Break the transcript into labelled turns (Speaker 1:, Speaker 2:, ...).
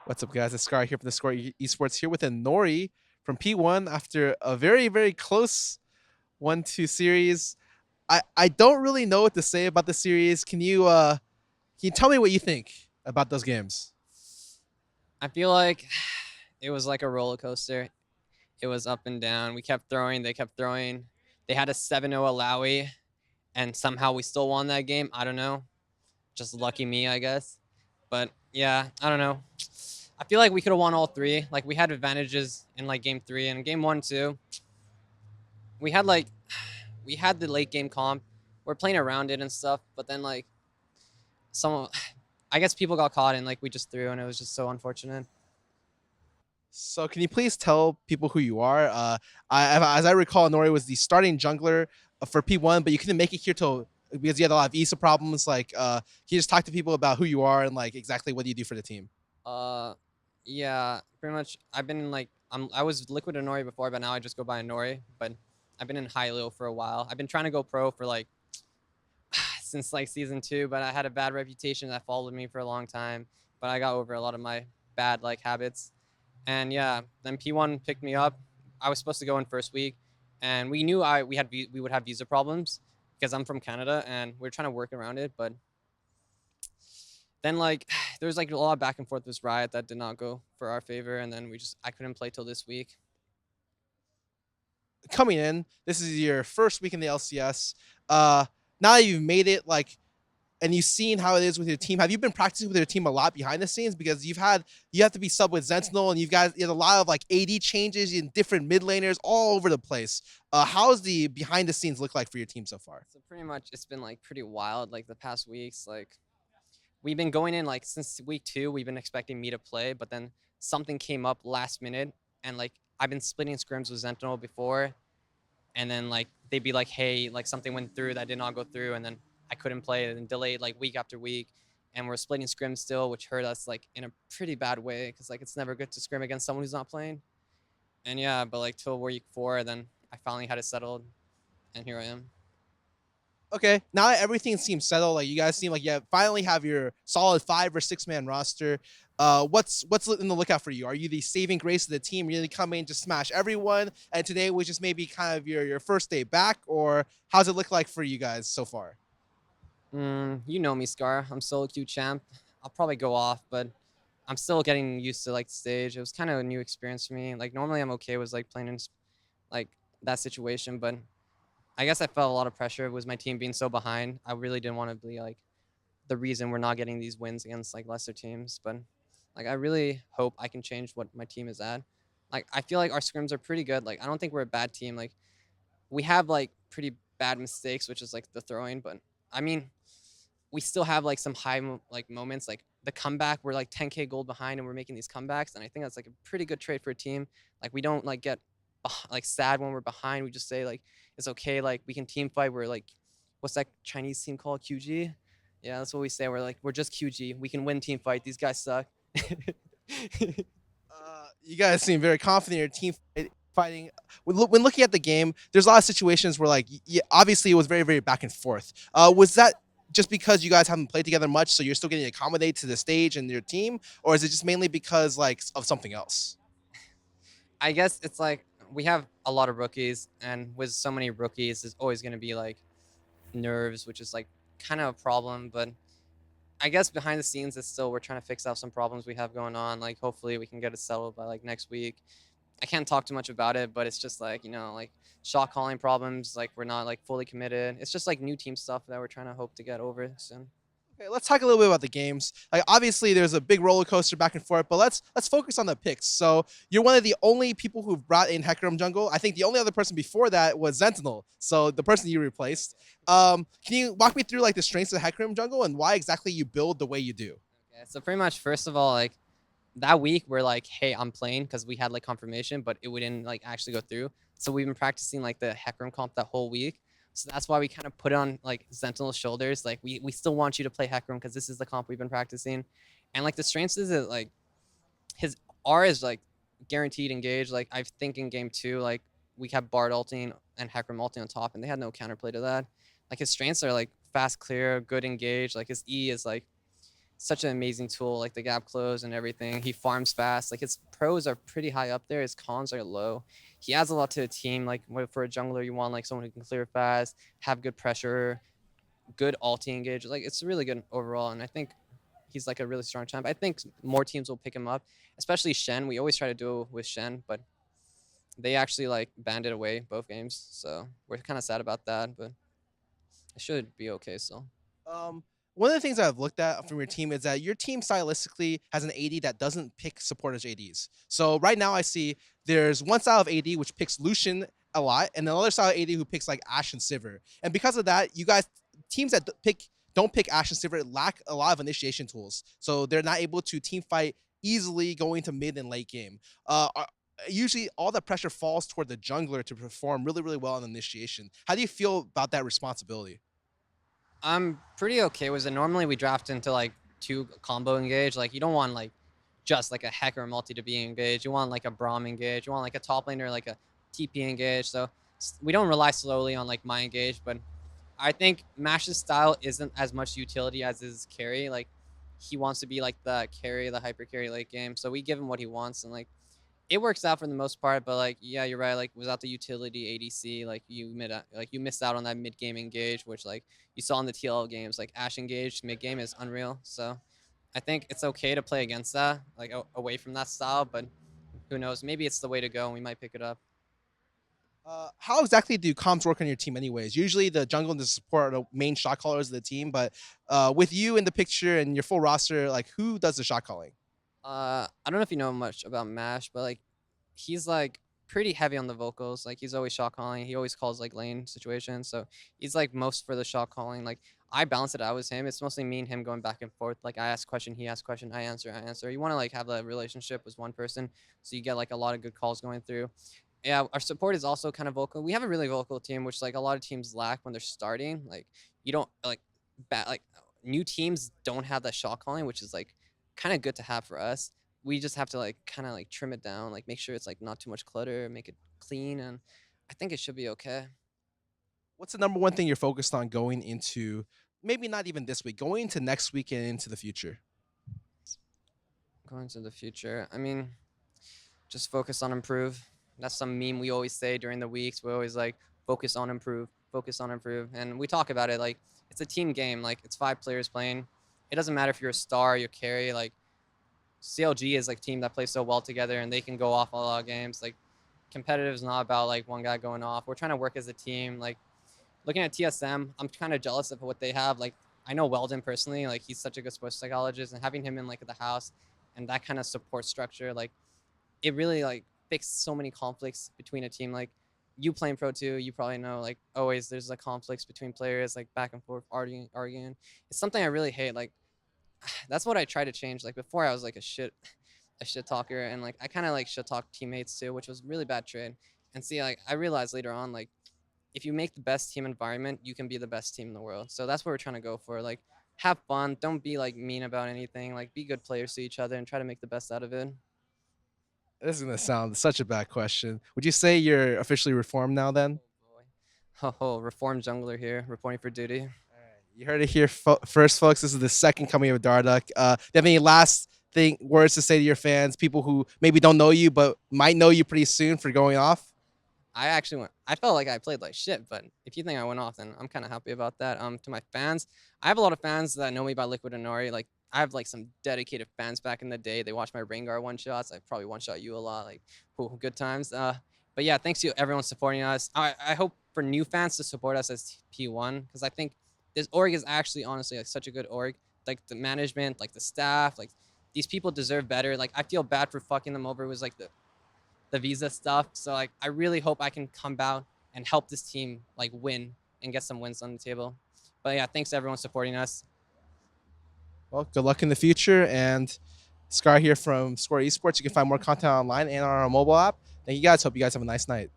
Speaker 1: What's up, guys? It's Scarra here from theScore eSports here with Inori from P1 after a very, very close 1-2 series. I don't really know what to say about the series. Can you tell me what you think about those games?
Speaker 2: I feel like it was like a roller coaster. It was up and down. We kept throwing, they kept throwing. They had a 7-0 Alawi, and somehow we still won that game. I don't know. Just lucky me, I guess. But yeah, I don't know. I feel like we could have won all three. Like we had advantages in like game 3 and game 1 too. We had like we had the late game comp. We're playing around it and stuff, but then like some I guess people got caught and like we just threw and it was just so unfortunate.
Speaker 1: So can you please tell people who you are? As I recall, Inori was the starting jungler for P1, but you couldn't make it here till because you had a lot of ESA problems. Can you just talk to people about who you are and like exactly what do you do for the team?
Speaker 2: Uh, yeah, pretty much. I've been in like I was Liquid Inori before, but now I just go by Inori. But I've been in Hilo for a while. I've been trying to go pro for like since like season 2, but I had a bad reputation that followed me for a long time. But I got over a lot of my bad like habits, and yeah, then P1 picked me up. I was supposed to go in first week, and we knew we would have visa problems because I'm from Canada, and we're trying to work around it, but then like there was like a lot of back and forth with Riot that did not go for our favor, and then I couldn't play till this week.
Speaker 1: Coming in, this is your first week in the LCS. Uh, Now that you've made it, and you've seen how it is with your team, have you been practicing with your team a lot behind the scenes? Because you have to be sub with Sentinel, and you have a lot of like AD changes in different mid laners all over the place. How's the behind the scenes look like for your team so far?
Speaker 2: So pretty much it's been like pretty wild like the past weeks. Like we've been going in like since week 2, we've been expecting me to play, but then something came up last minute, and like I've been splitting scrims with Sentinel before, and then like they'd be like, hey, like something went through that did not go through, and then I couldn't play it and delayed like week after week, and we're splitting scrims still, which hurt us like in a pretty bad way because like it's never good to scrim against someone who's not playing. And yeah, but like till week 4, then I finally had it settled, and here I am.
Speaker 1: Okay, now that everything seems settled, like you guys seem like you finally have your solid 5 or 6 man roster. What's in the lookout for you? Are you the saving grace of the team, really come in to smash everyone? And today was just maybe kind of your first day back, or how's it look like for you guys so far?
Speaker 2: You know me, Scar. I'm solo queue champ. I'll probably go off, but I'm still getting used to like the stage. It was kind of a new experience for me. Like normally I'm okay with like playing in like that situation, but I guess I felt a lot of pressure with my team being so behind. I really didn't want to be like the reason we're not getting these wins against like lesser teams, but like I really hope I can change what my team is at. Like I feel like our scrims are pretty good. Like I don't think we're a bad team. Like we have like pretty bad mistakes, which is like the throwing, but I mean we still have like some like moments like the comeback. We're like 10k gold behind and we're making these comebacks, and I think that's like a pretty good trade for a team. Like we don't like get like sad when we're behind. We just say like it's okay, like we can team fight. We're like, what's that Chinese team called, QG? Yeah, that's what we say. We're like, we're just QG, we can win team fight, these guys suck.
Speaker 1: You guys seem very confident in your team fighting. When looking at the game, there's a lot of situations where, like, yeah, obviously it was very, very back and forth. Was that just because you guys haven't played together much, so you're still getting accommodated to the stage and your team, or is it just mainly because like of something else?
Speaker 2: I guess it's like we have a lot of rookies, and with so many rookies there's always going to be like nerves, which is like kind of a problem. But I guess behind the scenes, it's still we're trying to fix out some problems we have going on. Like hopefully we can get it settled by like next week. I can't talk too much about it, but it's just like like shot calling problems. Like we're not like fully committed. It's just like new team stuff that we're trying to hope to get over soon.
Speaker 1: Okay, let's talk a little bit about the games. Like obviously there's a big roller coaster back and forth, but let's focus on the picks. So you're one of the only people who've brought in Hecarim jungle. I think the only other person before that was Sentinel. So the person you replaced. Can you walk me through like the strengths of Hecarim jungle and why exactly you build the way you do?
Speaker 2: Okay, so pretty much first of all, like that week we're like, hey, I'm playing because we had like confirmation, but it wouldn't like actually go through. So we've been practicing like the Hecarim comp that whole week. So that's why we kind of put it on like Sentinel's shoulders. Like we still want you to play Hecarim because this is the comp we've been practicing. And like the strengths is that like his R is like guaranteed engage. Like I think in game 2, like we kept Bard ulting and Hecarim ulting on top, and they had no counterplay to that. Like his strengths are like fast clear, good engage. Like his E is like such an amazing tool, like the gap close and everything. He farms fast. Like his pros are pretty high up there. His cons are low. He adds a lot to the team. Like for a jungler, you want like someone who can clear fast, have good pressure, good ulti engage. Like it's really good overall. And I think he's like a really strong champ. I think more teams will pick him up, especially Shen. We always try to do it with Shen, but they actually like banned it away both games. So we're kind of sad about that, but it should be okay still.
Speaker 1: Um, One of the things I've looked at from your team is that your team stylistically has an AD that doesn't pick supporters ADs. So right now I see there's one style of AD which picks Lucian a lot, and another style of AD who picks like Ashe and Sivir. And because of that, you guys teams that don't pick Ashe and Sivir lack a lot of initiation tools, so they're not able to team fight easily going to mid and late game. Usually all the pressure falls toward the jungler to perform really, really well on initiation. How do you feel about that responsibility?
Speaker 2: I'm pretty okay with it. Normally we draft into like 2 combo engage. Like you don't want like just like a Hecarim multi to be engaged. You want like a Braum engage. You want like a top laner, like a TP engage. So we don't rely solely on like my engage, but I think Mash's style isn't as much utility as his carry. Like he wants to be like the carry, the hyper carry late game. So we give him what he wants, and like it works out for the most part. But like yeah, you're right. Like without the utility ADC, like you missed out on that mid game engage, which like you saw in the TL games. Like Ashe engage mid game is unreal. So I think it's okay to play against that, like away from that style. But who knows? Maybe it's the way to go, and we might pick it up.
Speaker 1: How exactly do comms work on your team anyways? Usually the jungle and the support are the main shot callers of the team, but with you in the picture and your full roster, like who does the shot calling?
Speaker 2: I don't know if you know much about Mash, but like he's like pretty heavy on the vocals. Like he's always shot calling. He always calls like lane situations. So he's like most for the shot calling. Like I balance it out with him. It's mostly me and him going back and forth. Like I ask question, he asks question, I answer, I answer. You want to like have that relationship with one person, so you get like a lot of good calls going through. Yeah, our support is also kind of vocal. We have a really vocal team, which like a lot of teams lack when they're starting. Like you don't like like new teams don't have that shot calling, which is like kind of good to have for us. We just have to like kind of like trim it down, like make sure it's like not too much clutter, make it clean, and I think it should be okay.
Speaker 1: What's the number one thing you're focused on going into, maybe not even this week, going into next week and into the future?
Speaker 2: Going to the future, I mean, just focus on improve. That's some meme we always say during the weeks. We always like focus on improve, and we talk about it like it's a team game. Like it's 5 players playing. It doesn't matter if you're a star, you're carry. Like CLG is like a team that plays so well together, and they can go off a lot of games. Like competitive is not about like one guy going off. We're trying to work as a team. Like looking at TSM, I'm kind of jealous of what they have. Like I know Weldon personally. Like he's such a good sports psychologist, and having him in like the house and that kind of support structure, like it really like fixed so many conflicts between a team. Like you playing Pro 2, you probably know like always there's like conflicts between players, like back and forth arguing. It's something I really hate. Like that's what I try to change. Like before I was like a shit talker, and like I kind of like shit talk teammates too, which was really bad trade. And see, like I realized later on, like if you make the best team environment, you can be the best team in the world. So that's what we're trying to go for. Like have fun, don't be like mean about anything. Like be good players to each other and try to make the best out of it.
Speaker 1: This is gonna sound such a bad question. Would you say you're officially reformed now then?
Speaker 2: Oh boy. Oh, reformed jungler here, reporting for duty.
Speaker 1: You heard it here first, folks. This is the second coming of Darduck. Do you have any last words to say to your fans, people who maybe don't know you but might know you pretty soon for going off?
Speaker 2: I actually went. I felt like I played like shit, but if you think I went off, then I'm kind of happy about that. To my fans, I have a lot of fans that know me by Liquid Inori. Like I have like some dedicated fans back in the day. They watch my Rengar one shots. I probably one shot you a lot. Like cool, good times. But yeah, thanks to everyone supporting us. I hope for new fans to support us as P1, because I think this org is actually honestly like such a good org. Like the management, like the staff, like these people deserve better. Like I feel bad for fucking them over. It was like the visa stuff. So like I really hope I can come out and help this team like win and get some wins on the table. But yeah, thanks to everyone supporting us.
Speaker 1: Well, good luck in the future. And Scar here from Score eSports. You can find more content online and on our mobile app. Thank you guys. Hope you guys have a nice night.